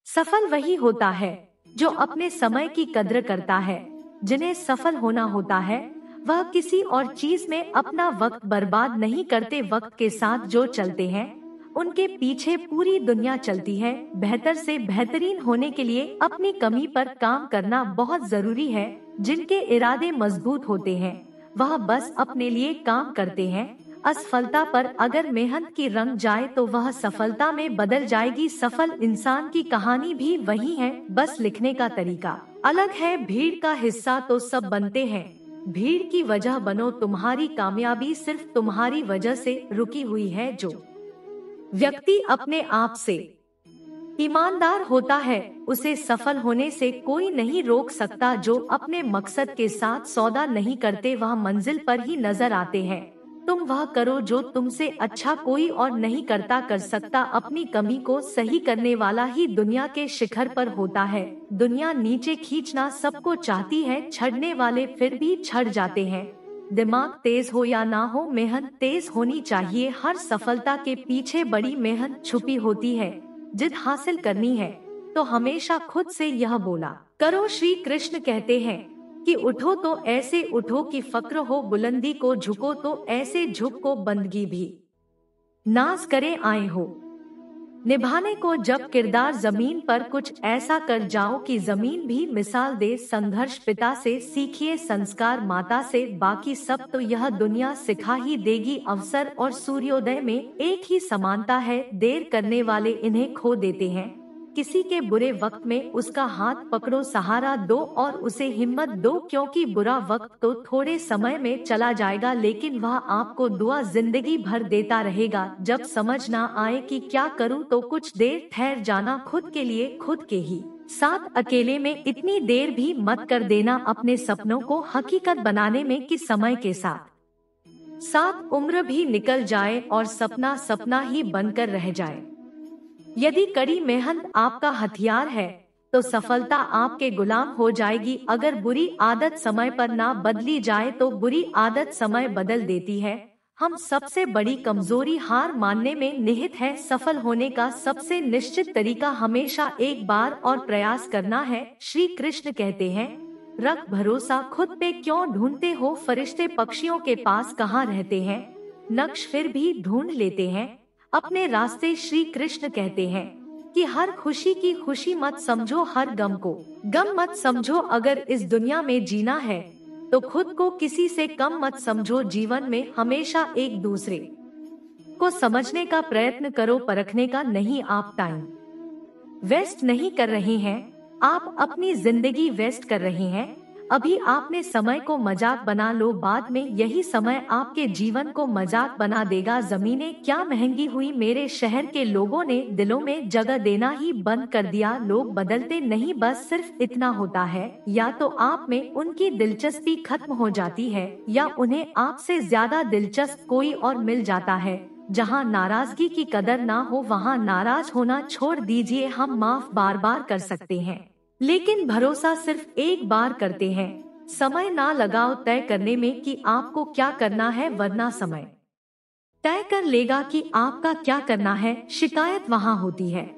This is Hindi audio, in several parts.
सफल वही होता है जो अपने समय की कद्र करता है। जिन्हें सफल होना होता है वह किसी और चीज में अपना वक्त बर्बाद नहीं करते, वक्त के साथ जो चलते हैं उनके पीछे पूरी दुनिया चलती है। बेहतर से बेहतरीन होने के लिए अपनी कमी पर काम करना बहुत जरूरी है। जिनके इरादे मजबूत होते हैं वह बस अपने लिए काम करते हैं। असफलता पर अगर मेहनत की रंग जाए तो वह सफलता में बदल जाएगी। सफल इंसान की कहानी भी वही है, बस लिखने का तरीका अलग है। भीड़ का हिस्सा तो सब बनते हैं, भीड़ की वजह बनो। तुम्हारी कामयाबी सिर्फ तुम्हारी वजह से रुकी हुई है। जो व्यक्ति अपने आप से ईमानदार होता है उसे सफल होने से कोई नहीं रोक सकता। जो अपने मकसद के साथ सौदा नहीं करते वह मंजिल पर ही नजर आते हैं। तुम वह करो जो तुमसे अच्छा कोई और नहीं करता कर सकता। अपनी कमी को सही करने वाला ही दुनिया के शिखर पर होता है। दुनिया नीचे खींचना सबको चाहती है, छड़ने वाले फिर भी छड़ जाते हैं। दिमाग तेज हो या ना हो, मेहनत तेज होनी चाहिए। हर सफलता के पीछे बड़ी मेहनत छुपी होती है। जिद हासिल करनी है तो हमेशा खुद से यह बोला करो। श्री कृष्ण कहते हैं कि उठो तो ऐसे उठो कि फक्र हो, बुलंदी को झुको तो ऐसे झुक को बंदगी भी नाज करे आए हो। निभाने को जब किरदार जमीन पर कुछ ऐसा कर जाओ कि जमीन भी मिसाल दे। संघर्ष पिता से सीखिए, संस्कार माता से, बाकी सब तो यह दुनिया सिखा ही देगी। अवसर और सूर्योदय में एक ही समानता है, देर करने वाले इन्हें खो देते हैं। किसी के बुरे वक्त में उसका हाथ पकड़ो, सहारा दो और उसे हिम्मत दो, क्योंकि बुरा वक्त तो थोड़े समय में चला जाएगा लेकिन वह आपको दुआ जिंदगी भर देता रहेगा। जब समझ ना आए कि क्या करूं तो कुछ देर ठहर जाना, खुद के लिए खुद के ही साथ अकेले में इतनी देर भी मत कर देना अपने सपनों को हकीकत बनाने में कि समय के साथ साथ उम्र भी निकल जाए और सपना सपना ही बनकर रह जाए। यदि कड़ी मेहनत आपका हथियार है तो सफलता आपके गुलाम हो जाएगी। अगर बुरी आदत समय पर ना बदली जाए तो बुरी आदत समय बदल देती है। हम सबसे बड़ी कमजोरी हार मानने में निहित है। सफल होने का सबसे निश्चित तरीका हमेशा एक बार और प्रयास करना है। श्री कृष्ण कहते हैं रख भरोसा खुद पे, क्यों ढूंढते हो फरिश्ते पक्षियों के पास कहाँ रहते हैं, नक्श फिर भी ढूंढ लेते हैं अपने रास्ते। श्री कृष्ण कहते हैं कि हर खुशी की खुशी मत समझो, हर गम को गम मत समझो। अगर इस दुनिया में जीना है तो खुद को किसी से कम मत समझो। जीवन में हमेशा एक दूसरे को समझने का प्रयत्न करो, परखने का नहीं। आप टाइम वेस्ट नहीं कर रहे हैं, आप अपनी जिंदगी वेस्ट कर रहे हैं। अभी आपने समय को मजाक बना लो, बाद में यही समय आपके जीवन को मजाक बना देगा। जमीनें क्या महंगी हुई, मेरे शहर के लोगों ने दिलों में जगह देना ही बंद कर दिया। लोग बदलते नहीं, बस सिर्फ इतना होता है या तो आप में उनकी दिलचस्पी खत्म हो जाती है या उन्हें आपसे ज्यादा दिलचस्प कोई और मिल जाता है। जहाँ नाराजगी की कदर ना हो वहाँ नाराज होना छोड़ दीजिए। हम माफ बार बार कर सकते हैं लेकिन भरोसा सिर्फ एक बार करते हैं। समय ना लगाओ तय करने में कि आपको क्या करना है, वरना समय तय कर लेगा कि आपका क्या करना है। शिकायत वहाँ होती है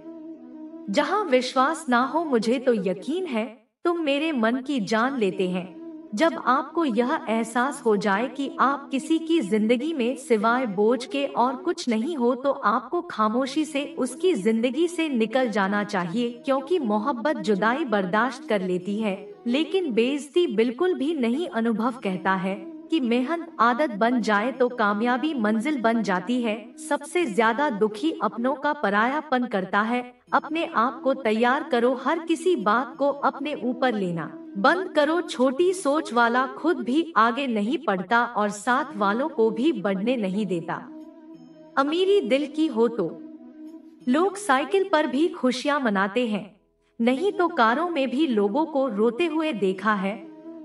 जहाँ विश्वास ना हो। मुझे तो यकीन है तुम मेरे मन की जान लेते हैं। जब आपको यह एहसास हो जाए कि आप किसी की जिंदगी में सिवाय बोझ के और कुछ नहीं हो तो आपको खामोशी से उसकी जिंदगी से निकल जाना चाहिए, क्योंकि मोहब्बत जुदाई बर्दाश्त कर लेती है लेकिन बेइज्जती बिल्कुल भी नहीं। अनुभव कहता है कि मेहनत आदत बन जाए तो कामयाबी मंजिल बन जाती है। सबसे ज्यादा दुखी अपनों का परायापन करता है। अपने आप को तैयार करो, हर किसी बात को अपने ऊपर लेना बंद करो। छोटी सोच वाला खुद भी आगे नहीं बढ़ता और साथ वालों को भी बढ़ने नहीं देता। अमीरी दिल की हो तो लोग साइकिल पर भी खुशियां मनाते हैं, नहीं तो कारों में भी लोगों को रोते हुए देखा है।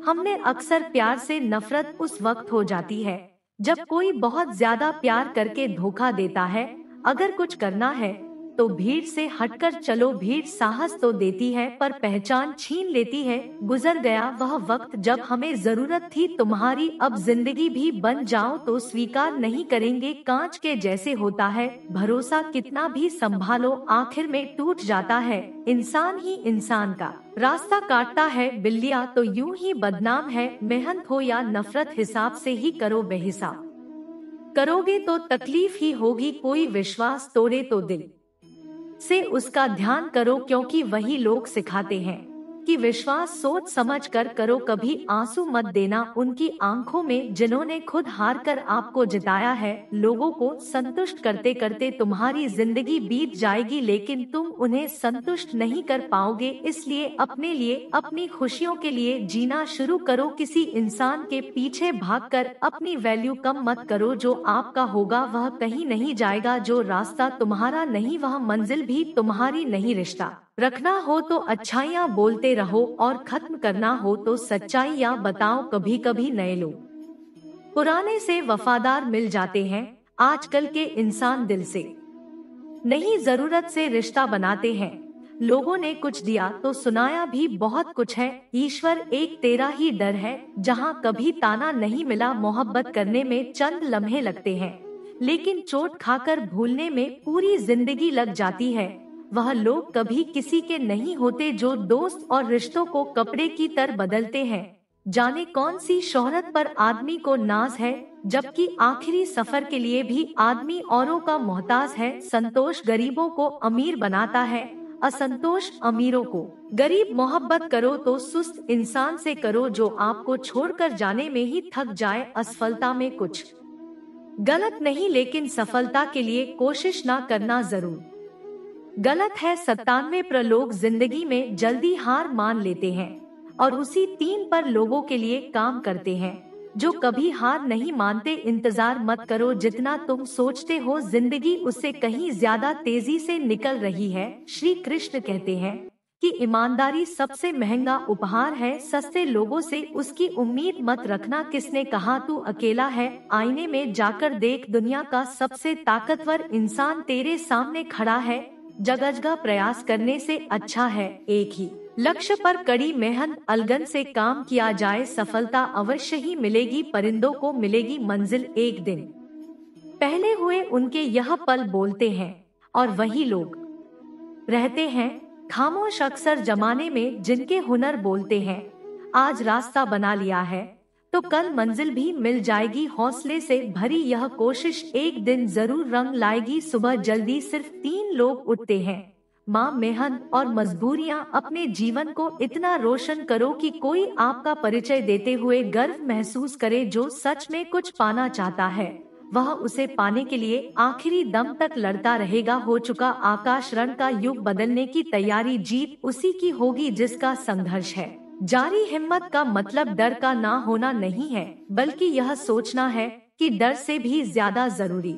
हमने अक्सर प्यार से नफरत उस वक्त हो जाती है जब कोई बहुत ज्यादा प्यार करके धोखा देता है। अगर कुछ करना है तो भीड़ से हटकर चलो। भीड़ साहस तो देती है पर पहचान छीन लेती है। गुजर गया वह वक्त जब हमें जरूरत थी तुम्हारी, अब जिंदगी भी बन जाओ तो स्वीकार नहीं करेंगे। कांच के जैसे होता है भरोसा, कितना भी संभालो आखिर में टूट जाता है। इंसान ही इंसान का रास्ता काटता है, बिल्लियाँ तो यूं ही बदनाम है। मेहनत हो या नफरत हिसाब से ही करो, बेहिसाब करोगे तो तकलीफ ही होगी। कोई विश्वास तोड़े तो दिल से उसका ध्यान करो, क्योंकि वही लोग सिखाते हैं कि विश्वास सोच समझ कर करो। कभी आंसू मत देना उनकी आंखों में जिन्होंने खुद हार कर आपको जिताया है। लोगों को संतुष्ट करते करते तुम्हारी जिंदगी बीत जाएगी, लेकिन तुम उन्हें संतुष्ट नहीं कर पाओगे। इसलिए अपने लिए, अपनी खुशियों के लिए जीना शुरू करो। किसी इंसान के पीछे भागकर अपनी वैल्यू कम मत करो। जो आपका होगा वह कहीं नहीं जाएगा, जो रास्ता तुम्हारा नहीं वह मंजिल भी तुम्हारी नहीं। रिश्ता रखना हो तो अच्छाइयाँ बोलते रहो और खत्म करना हो तो सच्चाइयाँ बताओ। कभी कभी नए लोग पुराने से वफादार मिल जाते हैं, आजकल के इंसान दिल से नहीं जरूरत से रिश्ता बनाते हैं। लोगों ने कुछ दिया तो सुनाया भी बहुत कुछ है। ईश्वर एक तेरा ही डर है, जहाँ कभी ताना नहीं मिला। मोहब्बत करने में चंद लम्हे लगते हैं, लेकिन चोट खाकर भूलने में पूरी जिंदगी लग जाती है। वह लोग कभी किसी के नहीं होते जो दोस्त और रिश्तों को कपड़े की तरह बदलते हैं। जाने कौन सी शोहरत पर आदमी को नाज है, जबकि आखिरी सफर के लिए भी आदमी औरों का मोहताज है। संतोष गरीबों को अमीर बनाता है, असंतोष अमीरों को गरीब। मोहब्बत करो तो सुस्त इंसान से करो जो आपको छोड़कर जाने में ही थक जाए। असफलता में कुछ गलत नहीं, लेकिन सफलता के लिए कोशिश ना करना जरूर गलत है। 97% लोग जिंदगी में जल्दी हार मान लेते हैं और उसी 3% लोगों के लिए काम करते हैं जो कभी हार नहीं मानते। इंतजार मत करो, जितना तुम सोचते हो जिंदगी उससे कहीं ज्यादा तेजी से निकल रही है। श्री कृष्ण कहते हैं कि ईमानदारी सबसे महंगा उपहार है। सस्ते लोगों से उसकी उम्मीद मत रखना। किसने कहा तू अकेला है? आईने में जाकर देख, दुनिया का सबसे ताकतवर इंसान तेरे सामने खड़ा है। जगह प्रयास करने से अच्छा है एक ही लक्ष्य पर कड़ी मेहनत, अलगन से काम किया जाए सफलता अवश्य ही मिलेगी। परिंदों को मिलेगी मंजिल एक दिन, पहले हुए उनके यह पल बोलते हैं और वही लोग रहते हैं खामोश अक्सर जमाने में जिनके हुनर बोलते हैं। आज रास्ता बना लिया है तो कल मंजिल भी मिल जाएगी। हौसले से भरी यह कोशिश एक दिन जरूर रंग लाएगी। सुबह जल्दी सिर्फ 3 लोग उठते हैं, माँ, मेहनत और मजबूरियाँ। अपने जीवन को इतना रोशन करो कि कोई आपका परिचय देते हुए गर्व महसूस करे। जो सच में कुछ पाना चाहता है वह उसे पाने के लिए आखिरी दम तक लड़ता रहेगा। हो चुका आकाश रण का युग, बदलने की तैयारी जीत उसी की होगी जिसका संघर्ष है जारी। हिम्मत का मतलब डर का ना होना नहीं है, बल्कि यह सोचना है कि डर से भी ज्यादा जरूरी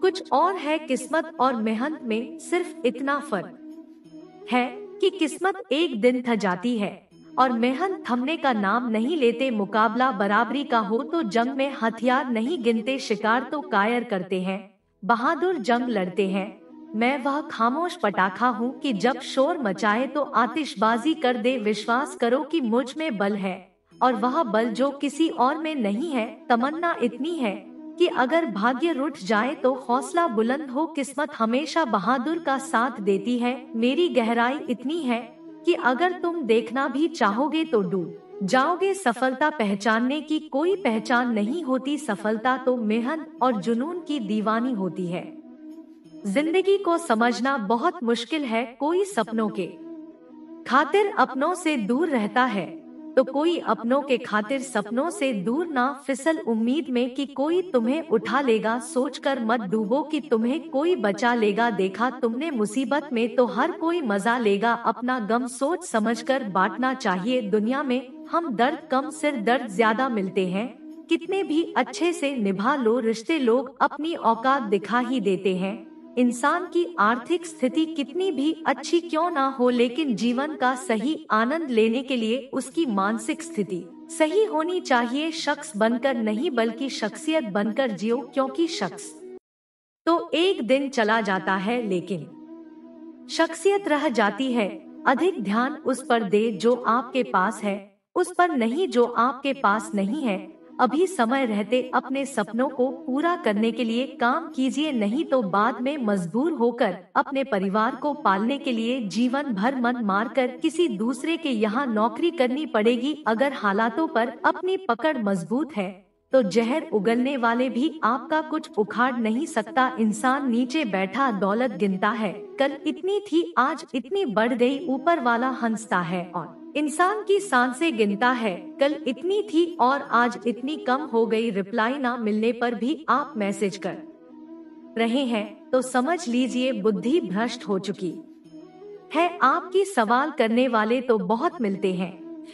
कुछ और है। किस्मत और मेहनत में सिर्फ इतना फर्क है कि किस्मत एक दिन थक जाती है और मेहनत थमने का नाम नहीं लेते। मुकाबला बराबरी का हो तो जंग में हथियार नहीं गिनते, शिकार तो कायर करते हैं, बहादुर जंग लड़ते हैं। मैं वह खामोश पटाखा हूँ कि जब शोर मचाए तो आतिशबाजी कर दे। विश्वास करो कि मुझ में बल है और वह बल जो किसी और में नहीं है। तमन्ना इतनी है कि अगर भाग्य रुठ जाए तो हौसला बुलंद हो। किस्मत हमेशा बहादुर का साथ देती है। मेरी गहराई इतनी है कि अगर तुम देखना भी चाहोगे तो डूब जाओगे। सफलता पहचानने की कोई पहचान नहीं होती, सफलता तो मेहनत और जुनून की दीवानी होती है। जिंदगी को समझना बहुत मुश्किल है। कोई सपनों के खातिर अपनों से दूर रहता है तो कोई अपनों के खातिर सपनों से दूर ना फिसल। उम्मीद में कि कोई तुम्हें उठा लेगा, सोचकर मत डूबो कि तुम्हें कोई बचा लेगा। देखा तुमने मुसीबत में तो हर कोई मजा लेगा। अपना गम सोच समझकर बांटना चाहिए। दुनिया में हम दर्द कम सिर दर्द ज्यादा मिलते हैं। कितने भी अच्छे से निभा लो रिश्ते, लोग अपनी औकात दिखा ही देते हैं। इंसान की आर्थिक स्थिति कितनी भी अच्छी क्यों ना हो, लेकिन जीवन का सही आनंद लेने के लिए उसकी मानसिक स्थिति सही होनी चाहिए। शख्स बनकर नहीं बल्कि शख्सियत बनकर जियो, क्योंकि शख्स तो एक दिन चला जाता है, लेकिन शख्सियत रह जाती है। अधिक ध्यान उस पर दे जो आपके पास है, उस पर नहीं जो आपके पास नहीं है। अभी समय रहते अपने सपनों को पूरा करने के लिए काम कीजिए, नहीं तो बाद में मजबूर होकर अपने परिवार को पालने के लिए जीवन भर मन मारकर किसी दूसरे के यहाँ नौकरी करनी पड़ेगी। अगर हालातों पर अपनी पकड़ मजबूत है तो जहर उगलने वाले भी आपका कुछ उखाड़ नहीं सकता। इंसान नीचे बैठा दौलत गिनता है, कल इतनी थी आज इतनी बढ़ गई, ऊपर वाला हंसता है। और इंसान की सांसें गिनता है, कल इतनी थी और आज इतनी कम हो गई। रिप्लाई ना मिलने पर भी आप मैसेज कर रहे हैं तो समझ लीजिए बुद्धि भ्रष्ट हो चुकी है। आपकी सवाल करने वाले तो बहुत मिलते हैं,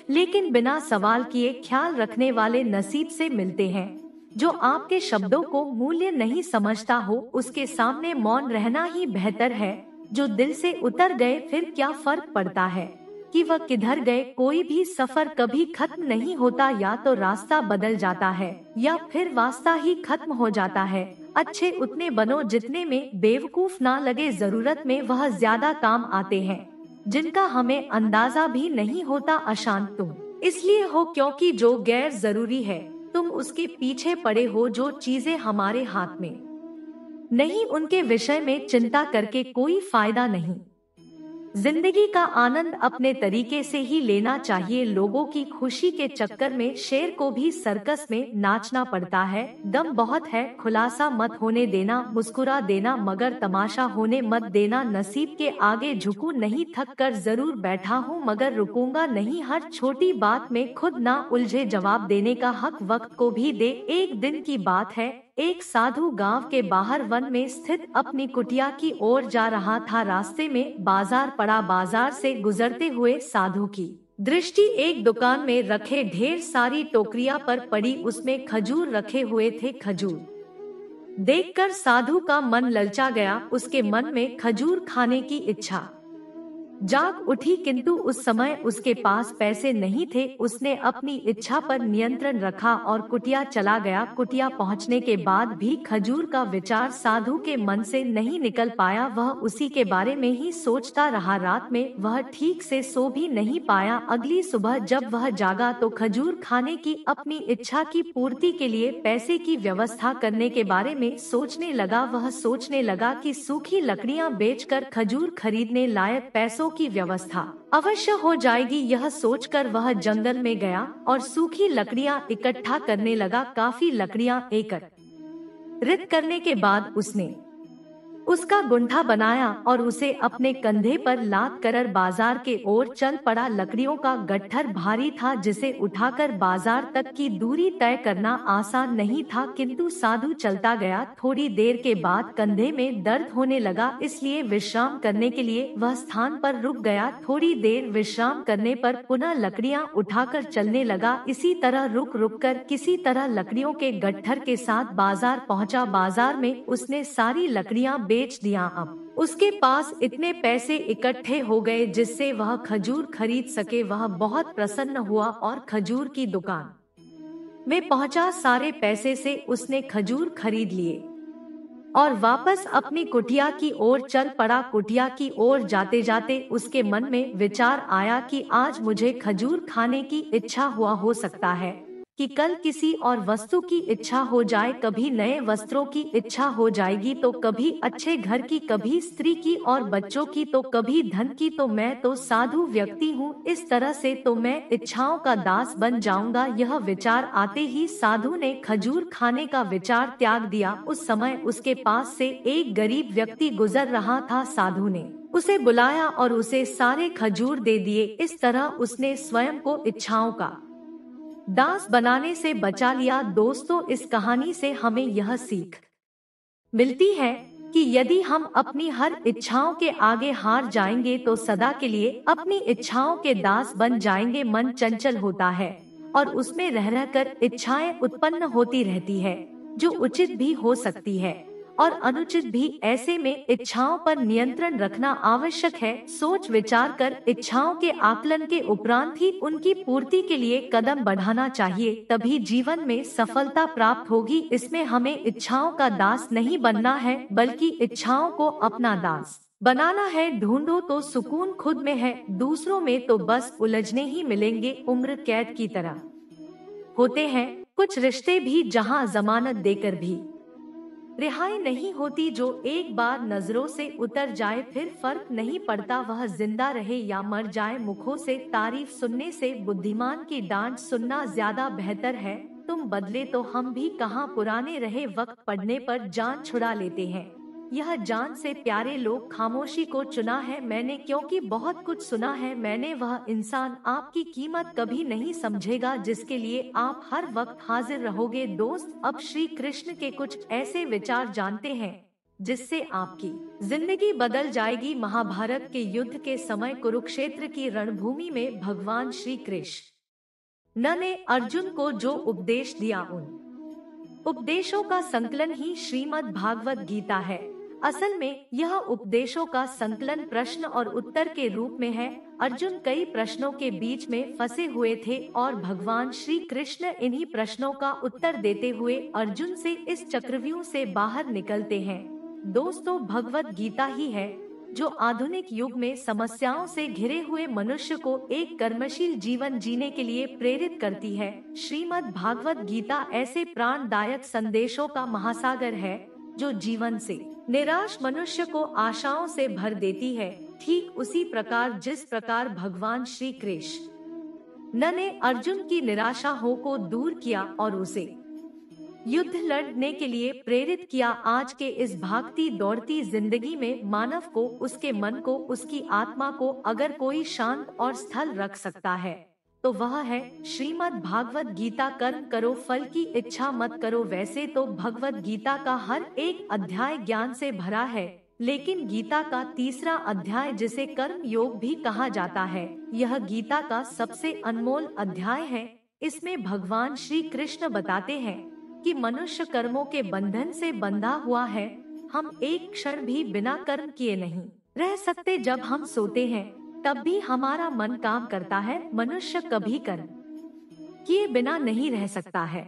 लेकिन बिना सवाल किए ख्याल रखने वाले नसीब से मिलते हैं। जो आपके शब्दों को मूल्य नहीं समझता हो उसके सामने मौन रहना ही बेहतर है। जो दिल से उतर गए फिर क्या फर्क पड़ता है कि वह किधर गए। कोई भी सफर कभी खत्म नहीं होता, या तो रास्ता बदल जाता है या फिर वास्ता ही खत्म हो जाता है। अच्छे उतने बनो जितने में बेवकूफ ना लगे, जरूरत में वह ज्यादा काम आते हैं जिनका हमें अंदाजा भी नहीं होता। अशांत तुम इसलिए हो क्योंकि जो गैर जरूरी है तुम उसके पीछे पड़े हो। जो चीजें हमारे हाथ में नहीं उनके विषय में चिंता करके कोई फायदा नहीं। जिंदगी का आनंद अपने तरीके से ही लेना चाहिए। लोगों की खुशी के चक्कर में शेर को भी सर्कस में नाचना पड़ता है। दम बहुत है, खुलासा मत होने देना, मुस्कुरा देना मगर तमाशा होने मत देना। नसीब के आगे झुकूं नहीं, थक कर जरूर बैठा हूँ मगर रुकूंगा नहीं। हर छोटी बात में खुद ना उलझे, जवाब देने का हक वक्त को भी दे। एक दिन की बात है, एक साधु गांव के बाहर वन में स्थित अपनी कुटिया की ओर जा रहा था। रास्ते में बाजार पड़ा, बाजार से गुजरते हुए साधु की दृष्टि एक दुकान में रखे ढेर सारी टोकरियां पर पड़ी। उसमें खजूर रखे हुए थे। खजूर देखकर साधु का मन ललचा गया। उसके मन में खजूर खाने की इच्छा जाग उठी, किंतु उस समय उसके पास पैसे नहीं थे। उसने अपनी इच्छा पर नियंत्रण रखा और कुटिया चला गया। कुटिया पहुंचने के बाद भी खजूर का विचार साधु के मन से नहीं निकल पाया। वह उसी के बारे में ही सोचता रहा। रात में वह ठीक से सो भी नहीं पाया। अगली सुबह जब वह जागा तो खजूर खाने की अपनी इच्छा की पूर्ति के लिए पैसे की व्यवस्था करने के बारे में सोचने लगा। वह सोचने लगा कि सूखी लकड़ियां बेचकर खजूर खरीदने लायक पैसों की व्यवस्था अवश्य हो जाएगी। यह सोचकर वह जंगल में गया और सूखी लकड़ियां इकट्ठा करने लगा। काफी लकड़ियां एकत्रित करने के बाद उसने उसका गुंठा बनाया और उसे अपने कंधे पर लाद कर बाजार के ओर चल पड़ा। लकड़ियों का गट्ठर भारी था जिसे उठाकर बाजार तक की दूरी तय करना आसान नहीं था, किंतु साधु चलता गया। थोड़ी देर के बाद कंधे में दर्द होने लगा, इसलिए विश्राम करने के लिए वह स्थान पर रुक गया। थोड़ी देर विश्राम करने पर पुनः लकड़ियां उठाकर चलने लगा। इसी तरह रुक रुक कर किसी तरह लकड़ियों के गट्ठर के साथ बाजार पहुंचा। बाजार में उसने सारी लकड़ियां बेच दिया। अब उसके पास इतने पैसे इकट्ठे हो गए जिससे वह खजूर खरीद सके। वह बहुत प्रसन्न हुआ और खजूर की दुकान में पहुंचा। सारे पैसे से उसने खजूर खरीद लिए और वापस अपनी कुटिया की ओर चल पड़ा। कुटिया की ओर जाते जाते उसके मन में विचार आया कि आज मुझे खजूर खाने की इच्छा हुआ, हो सकता है कि कल किसी और वस्तु की इच्छा हो जाए। कभी नए वस्त्रों की इच्छा हो जाएगी तो कभी अच्छे घर की, कभी स्त्री की और बच्चों की, तो कभी धन की। तो मैं तो साधु व्यक्ति हूँ, इस तरह से तो मैं इच्छाओं का दास बन जाऊंगा। यह विचार आते ही साधु ने खजूर खाने का विचार त्याग दिया। उस समय उसके पास से एक गरीब व्यक्ति गुजर रहा था। साधु ने उसे बुलाया और उसे सारे खजूर दे दिए। इस तरह उसने स्वयं को इच्छाओं का दास बनाने से बचा लिया। दोस्तों, इस कहानी से हमें यह सीख मिलती है कि यदि हम अपनी हर इच्छाओं के आगे हार जाएंगे तो सदा के लिए अपनी इच्छाओं के दास बन जाएंगे। मन चंचल होता है और उसमें रह रहकर इच्छाएं उत्पन्न होती रहती है जो उचित भी हो सकती है और अनुचित भी। ऐसे में इच्छाओं पर नियंत्रण रखना आवश्यक है। सोच विचार कर इच्छाओं के आकलन के उपरांत ही उनकी पूर्ति के लिए कदम बढ़ाना चाहिए, तभी जीवन में सफलता प्राप्त होगी। इसमें हमें इच्छाओं का दास नहीं बनना है, बल्कि इच्छाओं को अपना दास बनाना है। ढूंढो तो सुकून खुद में है, दूसरों में तो बस उलझने ही मिलेंगे। उम्र कैद की तरह होते हैं कुछ रिश्ते भी, जहां जमानत देकर भी रिहाई नहीं होती। जो एक बार नजरों से उतर जाए फिर फर्क नहीं पड़ता वह जिंदा रहे या मर जाए। मुखों से तारीफ सुनने से बुद्धिमान की डांट सुनना ज्यादा बेहतर है। तुम बदले तो हम भी कहाँ, पुराने रहे वक्त पड़ने पर जान छुड़ा लेते हैं। यह जान से प्यारे लोग खामोशी को चुना है मैंने, क्योंकि बहुत कुछ सुना है मैंने। वह इंसान आपकी कीमत कभी नहीं समझेगा जिसके लिए आप हर वक्त हाजिर रहोगे। दोस्त, अब श्री कृष्ण के कुछ ऐसे विचार जानते हैं जिससे आपकी जिंदगी बदल जाएगी। महाभारत के युद्ध के समय कुरुक्षेत्र की रणभूमि में भगवान श्री कृष्ण ने अर्जुन को जो उपदेश दिया, उन उपदेशों का संकलन ही श्रीमद् भागवत गीता है। असल में यह उपदेशों का संकलन प्रश्न और उत्तर के रूप में है। अर्जुन कई प्रश्नों के बीच में फंसे हुए थे और भगवान श्री कृष्ण इन्हीं प्रश्नों का उत्तर देते हुए अर्जुन से इस चक्रव्यूह से बाहर निकलते हैं। दोस्तों, भगवत गीता ही है जो आधुनिक युग में समस्याओं से घिरे हुए मनुष्य को एक कर्मशील जीवन जीने के लिए प्रेरित करती है। श्रीमद् भागवत गीता ऐसे प्राणदायक संदेशों का महासागर है जो जीवन से निराश मनुष्य को आशाओं से भर देती है। ठीक उसी प्रकार जिस प्रकार भगवान श्री कृष्ण ने अर्जुन की निराशा हो को दूर किया और उसे युद्ध लड़ने के लिए प्रेरित किया, आज के इस भागती दौड़ती जिंदगी में मानव को, उसके मन को, उसकी आत्मा को अगर कोई शांत और स्थल रख सकता है तो वह है श्रीमद् भागवत गीता। कर्म करो, फल की इच्छा मत करो। वैसे तो भगवत गीता का हर एक अध्याय ज्ञान से भरा है, लेकिन गीता का तीसरा अध्याय जिसे कर्म योग भी कहा जाता है, यह गीता का सबसे अनमोल अध्याय है। इसमें भगवान श्री कृष्ण बताते हैं कि मनुष्य कर्मों के बंधन से बंधा हुआ है। हम एक क्षण भी बिना कर्म किए नहीं रह सकते। जब हम सोते हैं तब भी हमारा मन काम करता है। मनुष्य कभी कर्म किए बिना नहीं रह सकता है,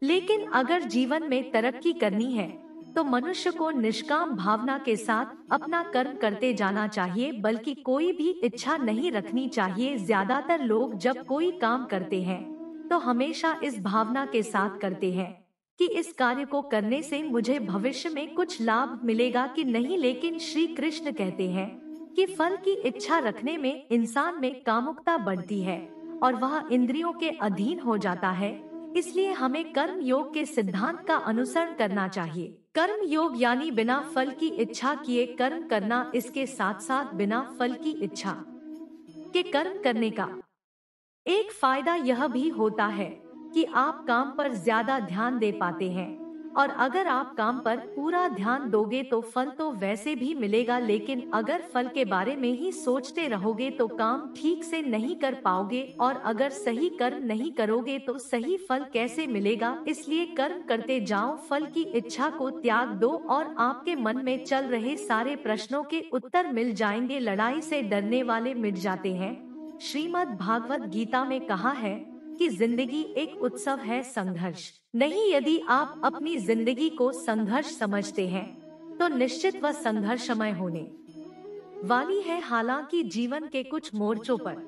लेकिन अगर जीवन में तरक्की करनी है तो मनुष्य को निष्काम भावना के साथ अपना कर्म करते जाना चाहिए, बल्कि कोई भी इच्छा नहीं रखनी चाहिए। ज्यादातर लोग जब कोई काम करते हैं तो हमेशा इस भावना के साथ करते हैं कि इस कार्य को करने से मुझे भविष्य में कुछ लाभ मिलेगा कि नहीं। लेकिन श्री कृष्ण कहते हैं कि फल की इच्छा रखने में इंसान में कामुकता बढ़ती है और वह इंद्रियों के अधीन हो जाता है। इसलिए हमें कर्म योग के सिद्धांत का अनुसरण करना चाहिए। कर्म योग यानी बिना फल की इच्छा किए कर्म करना। इसके साथ साथ बिना फल की इच्छा के कर्म करने का एक फायदा यह भी होता है कि आप काम पर ज्यादा ध्यान दे पाते हैं, और अगर आप काम पर पूरा ध्यान दोगे तो फल तो वैसे भी मिलेगा, लेकिन अगर फल के बारे में ही सोचते रहोगे तो काम ठीक से नहीं कर पाओगे, और अगर सही कर्म नहीं करोगे तो सही फल कैसे मिलेगा। इसलिए कर्म करते जाओ, फल की इच्छा को त्याग दो और आपके मन में चल रहे सारे प्रश्नों के उत्तर मिल जाएंगे। लड़ाई से डरने वाले मिट जाते हैं। श्रीमद् भागवत गीता में कहा है कि जिंदगी एक उत्सव है, संघर्ष नहीं। यदि आप अपनी जिंदगी को संघर्ष समझते हैं तो निश्चित वह संघर्षमय होने वाली है। हालांकि जीवन के कुछ मोर्चों पर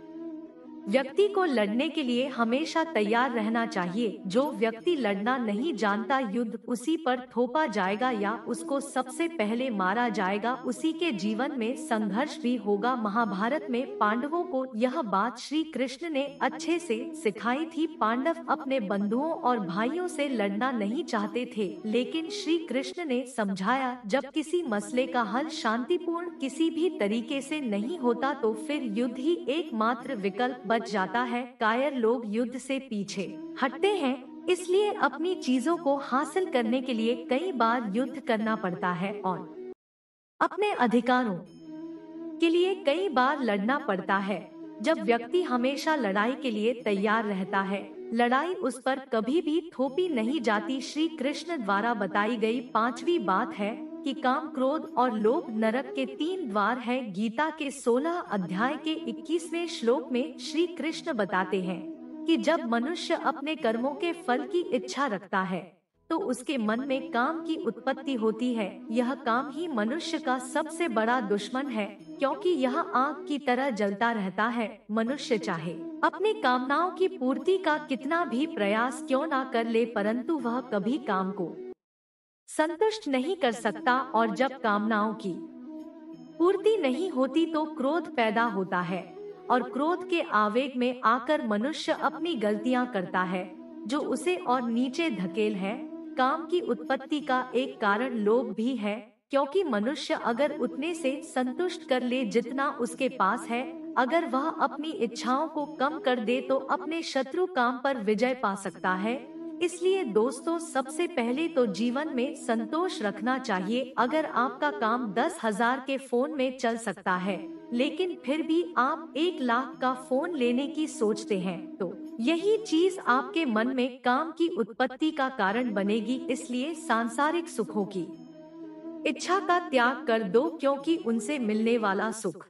व्यक्ति को लड़ने के लिए हमेशा तैयार रहना चाहिए। जो व्यक्ति लड़ना नहीं जानता, युद्ध उसी पर थोपा जाएगा या उसको सबसे पहले मारा जाएगा। उसी के जीवन में संघर्ष भी होगा। महाभारत में पांडवों को यह बात श्री कृष्ण ने अच्छे से सिखाई थी। पांडव अपने बंधुओं और भाइयों से लड़ना नहीं चाहते थे, लेकिन श्री कृष्ण ने समझाया जब किसी मसले का हल शांतिपूर्ण किसी भी तरीके से नहीं होता तो फिर युद्ध ही एकमात्र विकल्प बच जाता है। कायर लोग युद्ध से पीछे हटते हैं, इसलिए अपनी चीजों को हासिल करने के लिए कई बार युद्ध करना पड़ता है और अपने अधिकारों के लिए कई बार लड़ना पड़ता है। जब व्यक्ति हमेशा लड़ाई के लिए तैयार रहता है लड़ाई उस पर कभी भी थोपी नहीं जाती। श्री कृष्ण द्वारा बताई गई पांचवी बात है कि काम, क्रोध और लोभ नरक के 3 द्वार है। गीता के 16 अध्याय के 21वें श्लोक में श्री कृष्ण बताते हैं कि जब मनुष्य अपने कर्मों के फल की इच्छा रखता है तो उसके मन में काम की उत्पत्ति होती है। यह काम ही मनुष्य का सबसे बड़ा दुश्मन है, क्योंकि यह आग की तरह जलता रहता है। मनुष्य चाहे अपनी कामनाओं की पूर्ति का कितना भी प्रयास क्यों ना कर ले, परंतु वह कभी काम को संतुष्ट नहीं कर सकता, और जब कामनाओं की पूर्ति नहीं होती तो क्रोध पैदा होता है, और क्रोध के आवेग में आकर मनुष्य अपनी गलतियां करता है जो उसे और नीचे धकेल है। काम की उत्पत्ति का एक कारण लोभ भी है, क्योंकि मनुष्य अगर उतने से संतुष्ट कर ले जितना उसके पास है, अगर वह अपनी इच्छाओं को कम कर दे तो अपने शत्रु काम पर विजय पा सकता है। इसलिए दोस्तों, सबसे पहले तो जीवन में संतोष रखना चाहिए। अगर आपका काम 10,000 के फोन में चल सकता है, लेकिन फिर भी आप 1 लाख का फोन लेने की सोचते हैं, तो यही चीज आपके मन में काम की उत्पत्ति का कारण बनेगी। इसलिए सांसारिक सुखों की इच्छा का त्याग कर दो, क्योंकि उनसे मिलने वाला सुख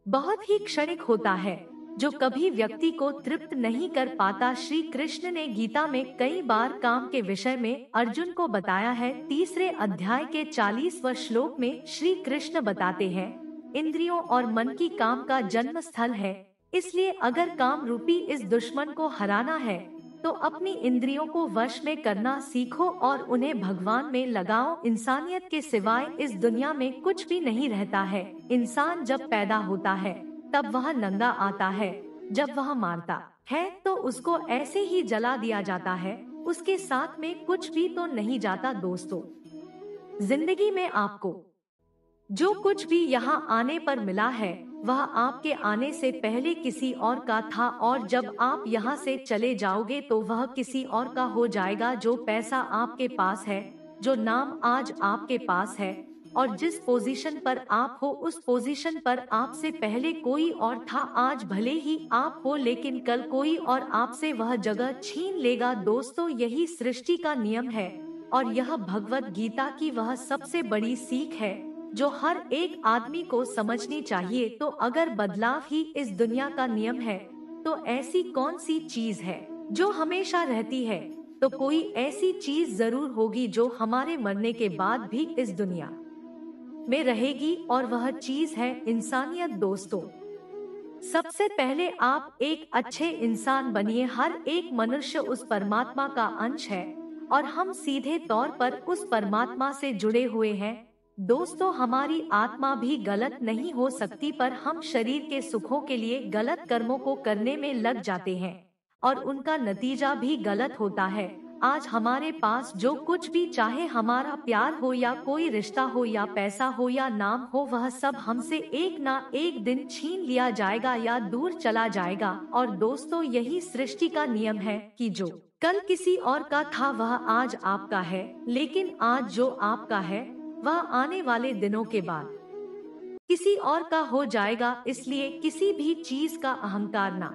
बहुत ही क्षणिक होता है, जो कभी व्यक्ति को तृप्त नहीं कर पाता। श्री कृष्ण ने गीता में कई बार काम के विषय में अर्जुन को बताया है। 3 अध्याय के 40वें श्लोक में श्री कृष्ण बताते हैं, इंद्रियों और मन की काम का जन्म स्थल है। इसलिए अगर काम रूपी इस दुश्मन को हराना है तो अपनी इंद्रियों को वश में करना सीखो और उन्हें भगवान में लगाओ। इंसानियत के सिवाय इस दुनिया में कुछ भी नहीं रहता है। इंसान जब पैदा होता है तब वह नंगा आता है, जब वह मारता है तो उसको ऐसे ही जला दिया जाता है, उसके साथ में कुछ भी तो नहीं जाता। दोस्तों, जिंदगी में आपको जो कुछ भी यहाँ आने पर मिला है वह आपके आने से पहले किसी और का था, और जब आप यहाँ से चले जाओगे तो वह किसी और का हो जाएगा। जो पैसा आपके पास है, जो नाम आज आपके पास है, और जिस पोजीशन पर आप हो उस पोजीशन पर आपसे पहले कोई और था। आज भले ही आप हो, लेकिन कल कोई और आपसे वह जगह छीन लेगा। दोस्तों, यही सृष्टि का नियम है, और यह भगवत गीता की वह सबसे बड़ी सीख है जो हर एक आदमी को समझनी चाहिए। तो अगर बदलाव ही इस दुनिया का नियम है तो ऐसी कौन सी चीज है जो हमेशा रहती है? तो कोई ऐसी चीज जरूर होगी जो हमारे मरने के बाद भी इस दुनिया में रहेगी, और वह चीज है इंसानियत। दोस्तों, सबसे पहले आप एक अच्छे इंसान बनिए। हर एक मनुष्य उस परमात्मा का अंश है, और हम सीधे तौर पर उस परमात्मा से जुड़े हुए हैं। दोस्तों, हमारी आत्मा भी गलत नहीं हो सकती, पर हम शरीर के सुखों के लिए गलत कर्मों को करने में लग जाते हैं, और उनका नतीजा भी गलत होता है। आज हमारे पास जो कुछ भी, चाहे हमारा प्यार हो या कोई रिश्ता हो या पैसा हो या नाम हो, वह सब हमसे एक ना एक दिन छीन लिया जाएगा या दूर चला जाएगा। और दोस्तों, यही सृष्टि का नियम है कि जो कल किसी और का था वह आज आपका है, लेकिन आज जो आपका है वह आने वाले दिनों के बाद किसी और का हो जाएगा। इसलिए किसी भी चीज का अहंकार ना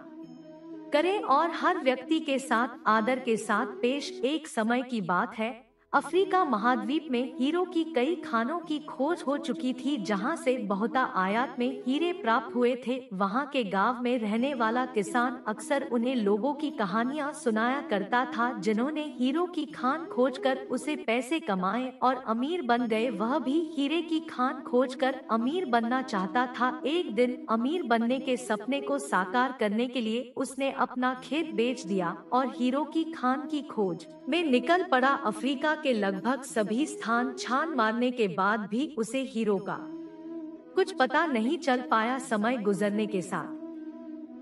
करें, और हर व्यक्ति के साथ आदर के साथ पेश। एक समय की बात है, अफ्रीका महाद्वीप में हीरो की कई खानों की खोज हो चुकी थी, जहां से बहुता आयात में हीरे प्राप्त हुए थे। वहां के गांव में रहने वाला किसान अक्सर उन्हें लोगों की कहानियां सुनाया करता था जिन्होंने हीरो की खान खोजकर उसे पैसे कमाए और अमीर बन गए। वह भी हीरे की खान खोजकर अमीर बनना चाहता था। एक दिन अमीर बनने के सपने को साकार करने के लिए उसने अपना खेत बेच दिया और हीरो की खान की खोज में निकल पड़ा। अफ्रीका के लगभग सभी स्थान छान मारने के बाद भी उसे हीरो का कुछ पता नहीं चल पाया। समय गुजरने के साथ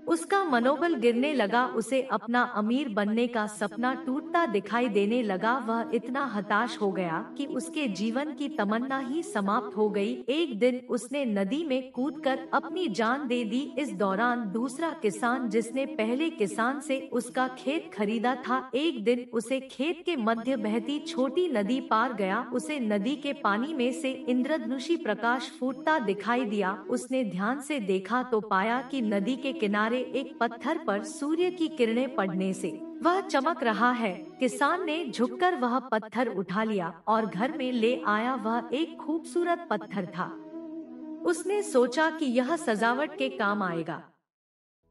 उसका मनोबल गिरने लगा, उसे अपना अमीर बनने का सपना टूटता दिखाई देने लगा। वह इतना हताश हो गया कि उसके जीवन की तमन्ना ही समाप्त हो गई। एक दिन उसने नदी में कूदकर अपनी जान दे दी। इस दौरान दूसरा किसान, जिसने पहले किसान से उसका खेत खरीदा था, एक दिन उसे खेत के मध्य बहती छोटी नदी पार गया। उसे नदी के पानी में से इंद्रधनुषी प्रकाश फूटता दिखाई दिया। उसने ध्यान से देखा तो पाया कि नदी के किनारे वाले एक पत्थर पर सूर्य की किरणें पड़ने से वह चमक रहा है। किसान ने झुककर वह पत्थर उठा लिया और घर में ले आया। वह एक खूबसूरत पत्थर था। उसने सोचा कि यह सजावट के काम आएगा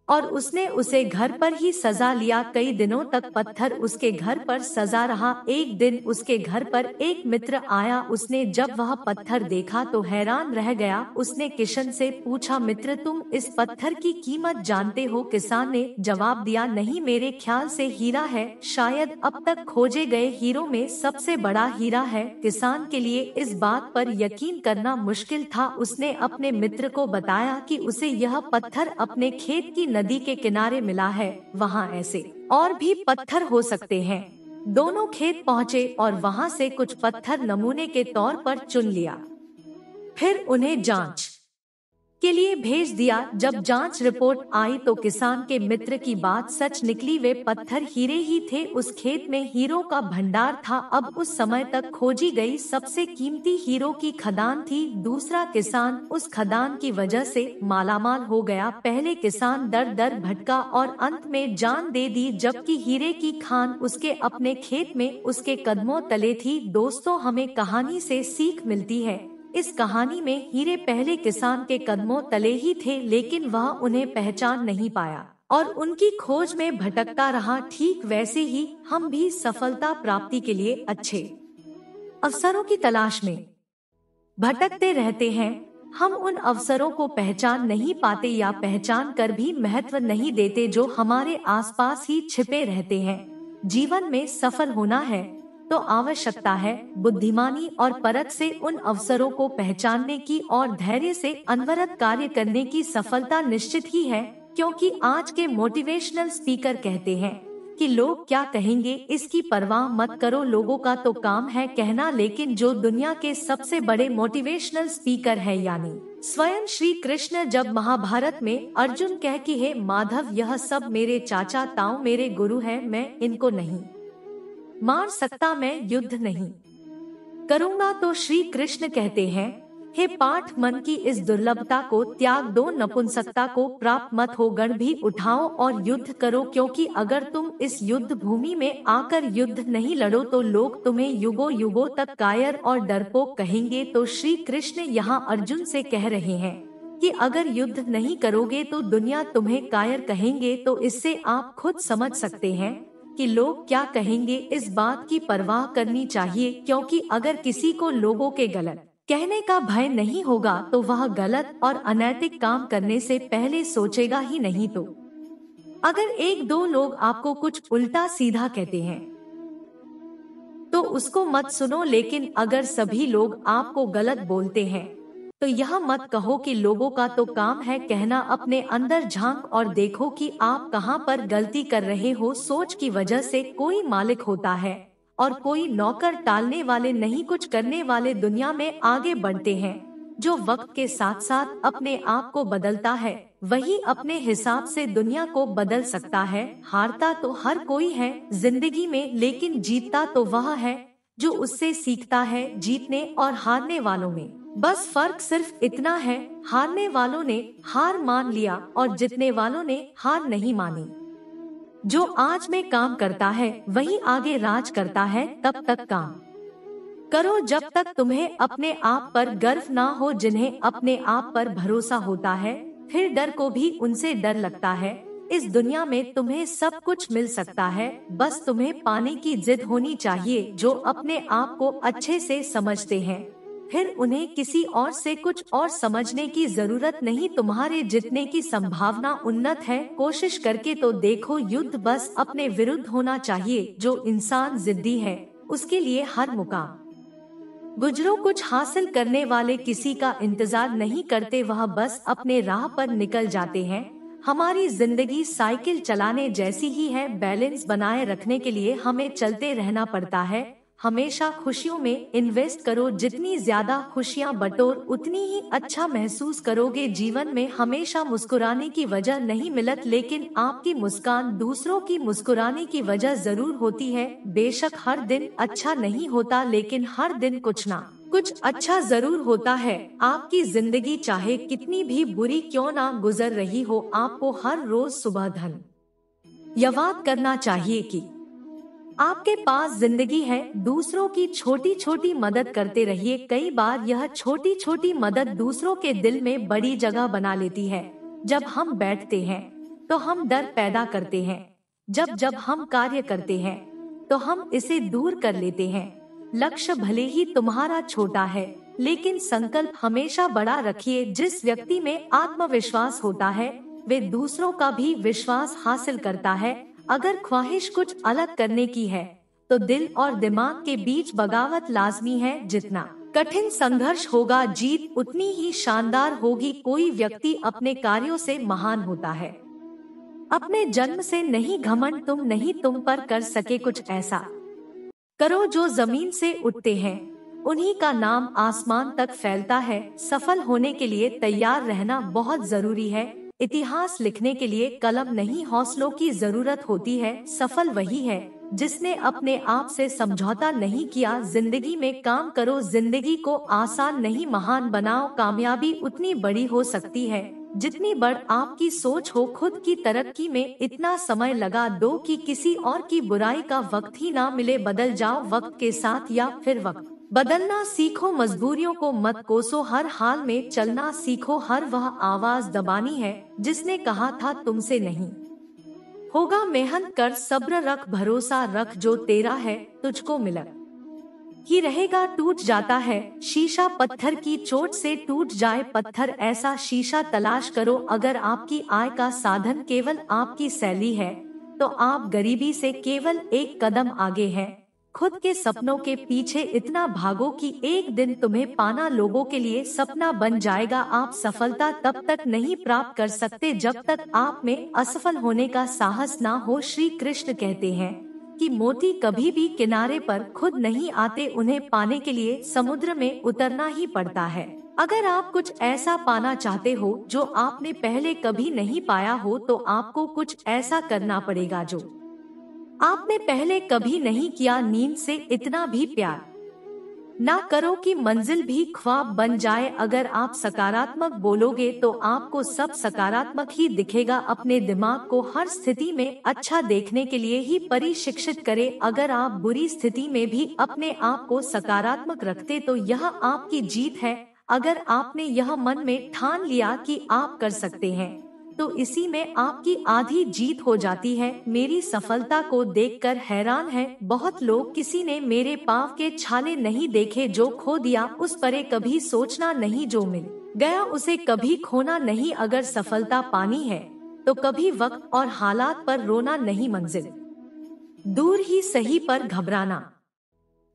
और उसने उसे घर पर ही सजा लिया। कई दिनों तक पत्थर उसके घर पर सजा रहा। एक दिन उसके घर पर एक मित्र आया। उसने जब वह पत्थर देखा तो हैरान रह गया। उसने किशन से पूछा, मित्र तुम इस पत्थर की कीमत जानते हो? किसान ने जवाब दिया, नहीं, मेरे ख्याल से हीरा है, शायद अब तक खोजे गए हीरों में सबसे बड़ा हीरा है। किसान के लिए इस बात पर यकीन करना मुश्किल था। उसने अपने मित्र को बताया कि उसे यह पत्थर अपने खेत की नदी के किनारे मिला है। वहाँ ऐसे और भी पत्थर हो सकते हैं। दोनों खेत पहुँचे और वहाँ से कुछ पत्थर नमूने के तौर पर चुन लिया। फिर उन्हें जांच के लिए भेज दिया। जब जांच रिपोर्ट आई तो किसान के मित्र की बात सच निकली। वे पत्थर हीरे ही थे। उस खेत में हीरों का भंडार था। अब उस समय तक खोजी गई सबसे कीमती हीरों की खदान थी। दूसरा किसान उस खदान की वजह से मालामाल हो गया। पहले किसान दर दर भटका और अंत में जान दे दी, जबकि हीरे की खान उसके अपने खेत में उसके कदमों तले थी। दोस्तों, हमें कहानी से सीख मिलती है। इस कहानी में हीरे पहले किसान के कदमों तले ही थे, लेकिन वह उन्हें पहचान नहीं पाया और उनकी खोज में भटकता रहा। ठीक वैसे ही हम भी सफलता प्राप्ति के लिए अच्छे अवसरों की तलाश में भटकते रहते हैं। हम उन अवसरों को पहचान नहीं पाते या पहचान कर भी महत्व नहीं देते जो हमारे आसपास ही छिपे रहते हैं। जीवन में सफल होना है तो आवश्यकता है बुद्धिमानी और परख से उन अवसरों को पहचानने की और धैर्य से अनवरत कार्य करने की। सफलता निश्चित ही है, क्योंकि आज के मोटिवेशनल स्पीकर कहते हैं कि लोग क्या कहेंगे इसकी परवाह मत करो, लोगों का तो काम है कहना। लेकिन जो दुनिया के सबसे बड़े मोटिवेशनल स्पीकर है यानी स्वयं श्री कृष्ण, जब महाभारत में अर्जुन कह कि हे माधव, यह सब मेरे चाचा ताऊ मेरे गुरु हैं, मैं इनको नहीं मार सकता, मैं युद्ध नहीं करूंगा, तो श्री कृष्ण कहते हैं, हे पाठ, मन की इस दुर्लभता को त्याग दो, नपुंसकता को प्राप्त मत हो, गण भी उठाओ और युद्ध करो। क्योंकि अगर तुम इस युद्ध भूमि में आकर युद्ध नहीं लड़ो तो लोग तुम्हें युगों युगों तक कायर और डरपोक कहेंगे। तो श्री कृष्ण यहाँ अर्जुन से कह रहे हैं कि अगर युद्ध नहीं करोगे तो दुनिया तुम्हें कायर कहेंगे। तो इससे आप खुद समझ सकते हैं कि लोग क्या कहेंगे। इस बात की परवाह करनी चाहिए, क्योंकि अगर किसी को लोगों के गलत कहने का भय नहीं होगा तो वह गलत और अनैतिक काम करने से पहले सोचेगा ही नहीं। तो अगर एक दो लोग आपको कुछ उल्टा सीधा कहते हैं तो उसको मत सुनो, लेकिन अगर सभी लोग आपको गलत बोलते हैं तो यह मत कहो कि लोगों का तो काम है कहना। अपने अंदर झांक और देखो कि आप कहां पर गलती कर रहे हो। सोच की वजह से कोई मालिक होता है और कोई नौकर। टालने वाले नहीं, कुछ करने वाले दुनिया में आगे बढ़ते हैं। जो वक्त के साथ साथ अपने आप को बदलता है वही अपने हिसाब से दुनिया को बदल सकता है। हारता तो हर कोई है जिंदगी में, लेकिन जीतता तो वह है जो उससे सीखता है। जीतने और हारने वालों में बस फर्क सिर्फ इतना है, हारने वालों ने हार मान लिया और जीतने वालों ने हार नहीं मानी। जो आज में काम करता है वही आगे राज करता है। तब तक काम करो जब तक तुम्हें अपने आप पर गर्व ना हो। जिन्हें अपने आप पर भरोसा होता है फिर डर को भी उनसे डर लगता है। इस दुनिया में तुम्हें सब कुछ मिल सकता है, बस तुम्हें पाने की जिद होनी चाहिए। जो अपने आप को अच्छे से समझते हैं फिर उन्हें किसी और से कुछ और समझने की जरूरत नहीं। तुम्हारे जीतने की संभावना उन्नत है, कोशिश करके तो देखो। युद्ध बस अपने विरुद्ध होना चाहिए। जो इंसान जिद्दी है उसके लिए हर मुकाम गुजरो। कुछ हासिल करने वाले किसी का इंतजार नहीं करते, वह बस अपने राह पर निकल जाते हैं। हमारी जिंदगी साइकिल चलाने जैसी ही है। बैलेंस बनाए रखने के लिए हमें चलते रहना पड़ता है। हमेशा खुशियों में इन्वेस्ट करो। जितनी ज्यादा खुशियां बटोर उतनी ही अच्छा महसूस करोगे। जीवन में हमेशा मुस्कुराने की वजह नहीं मिलत, लेकिन आपकी मुस्कान दूसरों की मुस्कुराने की वजह जरूर होती है। बेशक हर दिन अच्छा नहीं होता, लेकिन हर दिन कुछ ना कुछ अच्छा जरूर होता है। आपकी जिंदगी चाहे कितनी भी बुरी क्यों ना गुजर रही हो, आपको हर रोज सुबह धन्यवाद करना चाहिए कि आपके पास जिंदगी है। दूसरों की छोटी छोटी मदद करते रहिए। कई बार यह छोटी छोटी मदद दूसरों के दिल में बड़ी जगह बना लेती है। जब हम बैठते हैं तो हम डर पैदा करते हैं। जब जब हम कार्य करते हैं तो हम इसे दूर कर लेते हैं। लक्ष्य भले ही तुम्हारा छोटा है, लेकिन संकल्प हमेशा बड़ा रखिए। जिस व्यक्ति में आत्मविश्वास होता है वे दूसरों का भी विश्वास हासिल करता है। अगर ख्वाहिश कुछ अलग करने की है तो दिल और दिमाग के बीच बगावत लाजमी है। जितना कठिन संघर्ष होगा, जीत उतनी ही शानदार होगी। कोई व्यक्ति अपने कार्यों से महान होता है, अपने जन्म से नहीं। घमंड तुम नहीं, तुम पर कर सके कुछ ऐसा करो जो जमीन से उठते हैं उन्हीं का नाम आसमान तक फैलता है। सफल होने के लिए तैयार रहना बहुत जरूरी है। इतिहास लिखने के लिए कलम नहीं, हौसलों की जरूरत होती है। सफल वही है जिसने अपने आप से समझौता नहीं किया। जिंदगी में काम करो, जिंदगी को आसान नहीं महान बनाओ। कामयाबी उतनी बड़ी हो सकती है जितनी बड़ आपकी सोच हो। खुद की तरक्की में इतना समय लगा दो कि किसी और की बुराई का वक्त ही ना मिले। बदल जाओ वक्त के साथ या फिर वक्त बदलना सीखो। मजबूरियों को मत कोसो, हर हाल में चलना सीखो। हर वह आवाज दबानी है जिसने कहा था तुमसे नहीं होगा। मेहनत कर, सब्र रख, भरोसा रख, जो तेरा है तुझको मिल ही रहेगा। टूट जाता है शीशा पत्थर की चोट से, टूट जाए पत्थर ऐसा शीशा तलाश करो। अगर आपकी आय का साधन केवल आपकी सैलरी है तो आप गरीबी से केवल एक कदम आगे हैं। खुद के सपनों के पीछे इतना भागो कि एक दिन तुम्हें पाना लोगों के लिए सपना बन जाएगा। आप सफलता तब तक नहीं प्राप्त कर सकते जब तक आप में असफल होने का साहस ना हो। श्री कृष्ण कहते हैं कि मोती कभी भी किनारे पर खुद नहीं आते, उन्हें पाने के लिए समुद्र में उतरना ही पड़ता है। अगर आप कुछ ऐसा पाना चाहते हो जो आपने पहले कभी नहीं पाया हो तो आपको कुछ ऐसा करना पड़ेगा जो आपने पहले कभी नहीं किया। नींद से इतना भी प्यार ना करो कि मंजिल भी ख्वाब बन जाए। अगर आप सकारात्मक बोलोगे तो आपको सब सकारात्मक ही दिखेगा। अपने दिमाग को हर स्थिति में अच्छा देखने के लिए ही प्रशिक्षित करें। अगर आप बुरी स्थिति में भी अपने आप को सकारात्मक रखते तो यह आपकी जीत है। अगर आपने यह मन में ठान लिया कि आप कर सकते हैं तो इसी में आपकी आधी जीत हो जाती है। मेरी सफलता को देखकर हैरान है बहुत लोग। किसी ने मेरे पाँव के छाले नहीं देखे। जो खो दिया उस पर कभी सोचना नहीं, जो मिल गया उसे कभी खोना नहीं। अगर सफलता पानी है तो कभी वक्त और हालात पर रोना नहीं। मंजिल दूर ही सही पर घबराना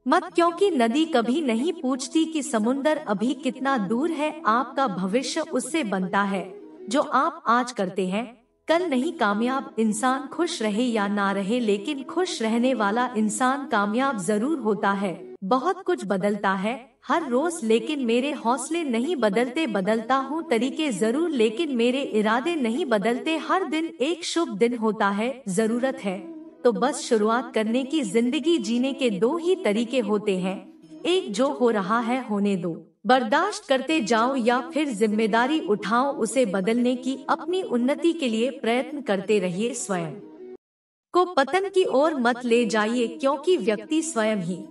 मत, क्योंकि नदी कभी नहीं पूछती कि समुंदर अभी कितना दूर है। आपका भविष्य उससे बनता है जो आप आज करते हैं। कल नहीं। कामयाब इंसान खुश रहे या ना रहे, लेकिन खुश रहने वाला इंसान कामयाब जरूर होता है। बहुत कुछ बदलता है हर रोज, लेकिन मेरे हौसले नहीं बदलते। बदलता हूँ तरीके जरूर, लेकिन मेरे इरादे नहीं बदलते। हर दिन एक शुभ दिन होता है। जरूरत है तो बस शुरुआत करने की। जिंदगी जीने के दो ही तरीके होते हैं, एक जो हो रहा है होने दो, बर्दाश्त करते जाओ, या फिर जिम्मेदारी उठाओ उसे बदलने की। अपनी उन्नति के लिए प्रयत्न करते रहिए। स्वयं को पतन की ओर मत ले जाइए, क्योंकि व्यक्ति स्वयं ही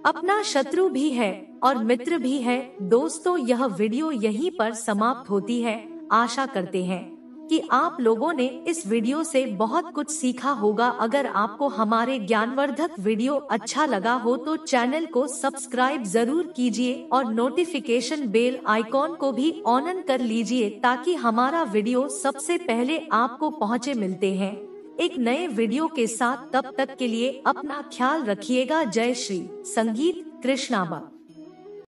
अपना शत्रु भी है और मित्र भी है। दोस्तों, यह वीडियो यहीं पर समाप्त होती है। आशा करते हैं कि आप लोगों ने इस वीडियो से बहुत कुछ सीखा होगा। अगर आपको हमारे ज्ञानवर्धक वीडियो अच्छा लगा हो तो चैनल को सब्सक्राइब जरूर कीजिए और नोटिफिकेशन बेल आइकॉन को भी ऑन कर लीजिए, ताकि हमारा वीडियो सबसे पहले आपको पहुंचे। मिलते हैं एक नए वीडियो के साथ, तब तक के लिए अपना ख्याल रखिएगा। जय श्री संगीत कृष्णाबा।